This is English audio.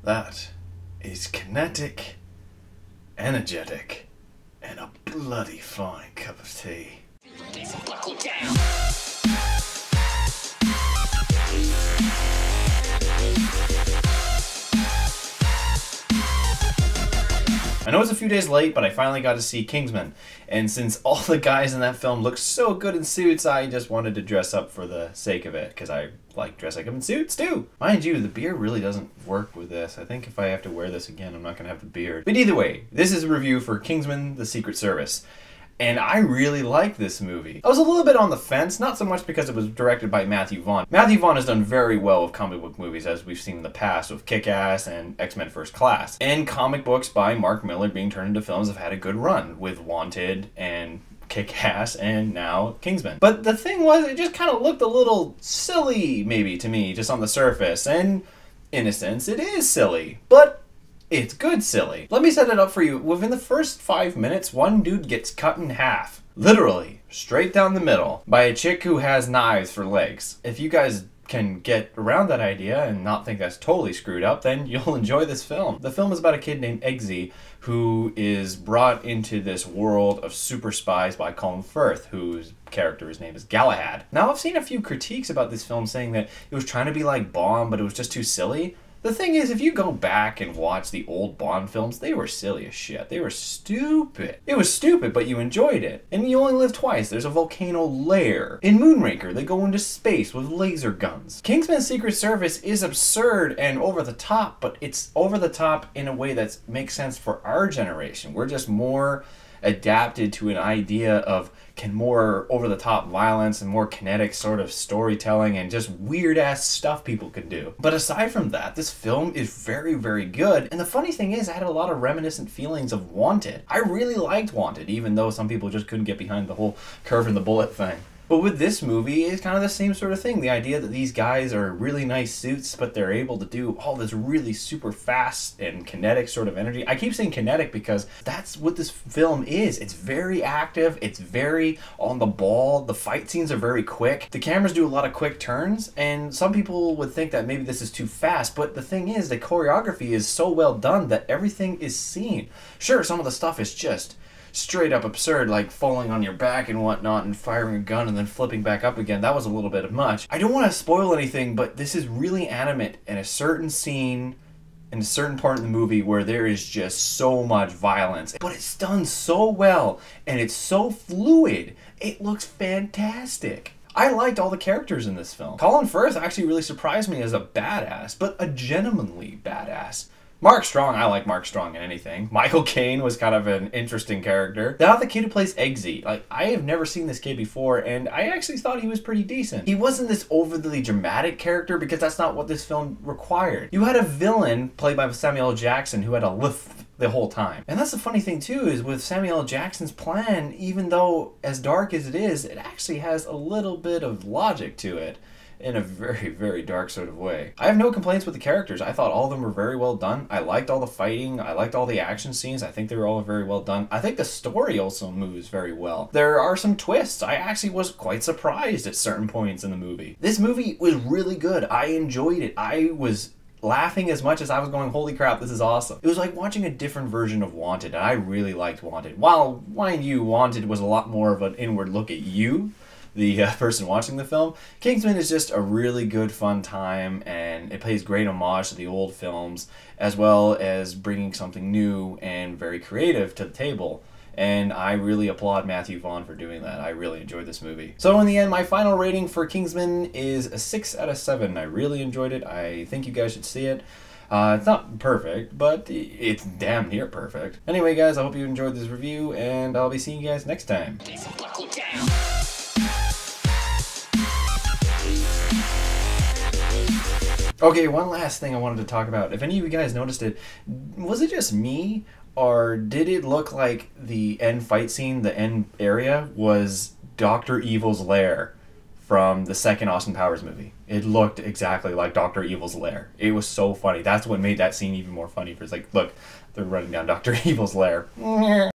That is kinetic, energetic, and a bloody fine cup of tea. Buckle down. I know it's a few days late, but I finally got to see Kingsman. And since all the guys in that film look so good in suits, I just wanted to dress up for the sake of it, because I like dressing up in suits too. Mind you, the beard really doesn't work with this. I think if I have to wear this again, I'm not going to have the beard. But either way, this is a review for Kingsman, the Secret Service. And I really like this movie. I was a little bit on the fence, not so much because it was directed by Matthew Vaughn. Matthew Vaughn has done very well with comic book movies, as we've seen in the past with Kick-Ass and X-Men First Class. And comic books by Mark Millar being turned into films have had a good run, with Wanted and Kick-Ass and now Kingsman. But the thing was, it just kind of looked a little silly, maybe, to me, just on the surface. And in a sense, it is silly. But it's good silly. Let me set it up for you. Within the first 5 minutes, one dude gets cut in half. Literally, straight down the middle, by a chick who has knives for legs. If you guys can get around that idea and not think that's totally screwed up, then you'll enjoy this film. The film is about a kid named Eggsy who is brought into this world of super spies by Colin Firth, whose character's name is Galahad. Now, I've seen a few critiques about this film saying that it was trying to be like Bond, but it was just too silly. The thing is, if you go back and watch the old Bond films, they were silly as shit. They were stupid. It was stupid, but you enjoyed it. And you only live twice. There's a volcano lair. In Moonraker, they go into space with laser guns. Kingsman's Secret Service is absurd and over the top, but it's over the top in a way that makes sense for our generation. We're just more adapted to an idea of more over-the-top violence and more kinetic sort of storytelling and just weird-ass stuff people can do. But aside from that, this film is very, very good. And the funny thing is, I had a lot of reminiscent feelings of Wanted. I really liked Wanted, even though some people just couldn't get behind the whole curve and the bullet thing. But with this movie, it's kind of the same sort of thing. The idea that these guys are really nice suits, but they're able to do all this really super fast and kinetic sort of energy. I keep saying kinetic because that's what this film is. It's very active. It's very on the ball. The fight scenes are very quick. The cameras do a lot of quick turns, and some people would think that maybe this is too fast, but the thing is, the choreography is so well done that everything is seen. Sure, some of the stuff is just straight up absurd, like falling on your back and whatnot and firing a gun and then flipping back up again. That was a little bit of much. I don't want to spoil anything, but this is really animate in a certain scene in a certain part of the movie where there is just so much violence. But it's done so well and it's so fluid. It looks fantastic. I liked all the characters in this film. Colin Firth actually really surprised me as a badass, but a gentlemanly badass. Mark Strong, I like Mark Strong in anything. Michael Caine was kind of an interesting character. Now the kid who plays Eggsy, like, I have never seen this kid before, and I actually thought he was pretty decent. He wasn't this overly dramatic character because that's not what this film required. You had a villain played by Samuel L. Jackson who had a lisp the whole time. And that's the funny thing too, is with Samuel L. Jackson's plan, even though as dark as it is, it actually has a little bit of logic to it. In a very, very dark sort of way. I have no complaints with the characters. I thought all of them were very well done. I liked all the fighting. I liked all the action scenes. I think they were all very well done. I think the story also moves very well. There are some twists. I actually was quite surprised at certain points in the movie. This movie was really good. I enjoyed it. I was laughing as much as I was going, holy crap, this is awesome. It was like watching a different version of Wanted, and I really liked Wanted. While, mind you, Wanted was a lot more of an inward look at you, the person watching the film, Kingsman is just a really good fun time, and it pays great homage to the old films as well as bringing something new and very creative to the table. And I really applaud Matthew Vaughn for doing that. I really enjoyed this movie. So in the end, my final rating for Kingsman is a 6 out of 7. I really enjoyed it. I think you guys should see it. It's not perfect, but it's damn near perfect. Anyway, guys, I hope you enjoyed this review, and I'll be seeing you guys next time. Okay, one last thing I wanted to talk about. If any of you guys noticed it, was it just me, or did it look like the end fight scene, the end area, was Dr. Evil's lair from the second Austin Powers movie? It looked exactly like Dr. Evil's lair. It was so funny. That's what made that scene even more funny. It's like, look, they're running down Dr. Evil's lair.